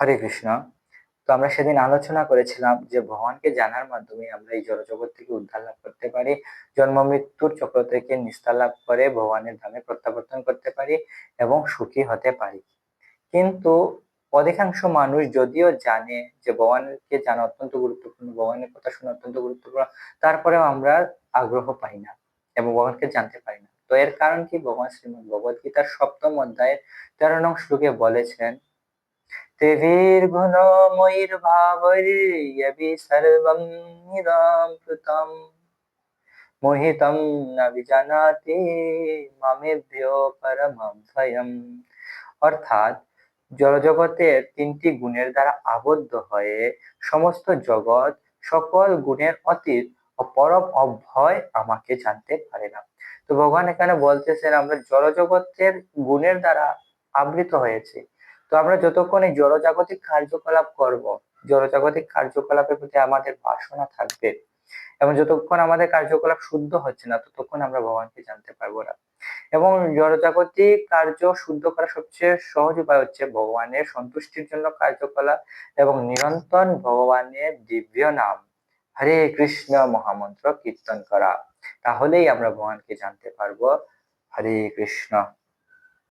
হরে কৃষ্ণ। তো আমরা সেদিন আলোচনা করেছিলাম যে ভগবানকে জানার মাধ্যমে আমরা এই জড়জগৎ থেকে উদ্ধার লাভ করতে পারি, জন্ম মৃত্যুর চক্র থেকে নিস্তার লাভ করে ভগবানের ধামে প্রত্যাবর্তন করতে পারি এবং সুখী হতে পারি। কিন্তু অধিকাংশ মানুষ যদিও জানে যে ভগবানকে জানা অত্যন্ত গুরুত্বপূর্ণ, ভগবানের কথা শোনা অত্যন্ত গুরুত্বপূর্ণ, তারপরেও আমরা আগ্রহ পাই না এবং ভগবানকে জানতে পারি না। তো এর কারণ কি? ভগবান শ্রীমদ্ ভগবদ গীতার 7ম অধ্যায়ের 13 নং শ্লোকে বলেছেন, त्रिभिर्गुणमयैर्भावैर्यभि सर्वं निरामृतं मोहितं न विजानाति মামেভ্যো পরমভয়ম। অর্থাৎ জড়জগতের 3টি গুণের দ্বারা আবদ্ধ হয়ে সমস্ত জগৎ সকল গুণের অতীত ও পরম অভয় আমাকে জানতে পারে না। তো ভগবান এখানে বলতেছেন আমরা জড়জগতের গুণের দ্বারা আবৃত হয়েছে। তো আমরা যতক্ষণ এই জড়জাগতিক কার্যকলাপ করব, জড়জাগতিক কার্যকলাপের প্রতি আমাদের বাসনা থাকবে এবং যতক্ষণ আমাদের কার্যকলাপ শুদ্ধ হচ্ছে না ততক্ষণ আমরা ভগবানকে জানতে পারবো না। এবং জড়জাগতিক কার্য শুদ্ধ করার সবচেয়ে সহজ উপায় হচ্ছে ভগবানের সন্তুষ্টির জন্য কার্যকলাপ এবং নিরন্তর ভগবানের দিব্য নাম হরে কৃষ্ণ মহামন্ত্র কীর্তন করা। তাহলেই আমরা ভগবানকে জানতে পারবো। হরে কৃষ্ণ।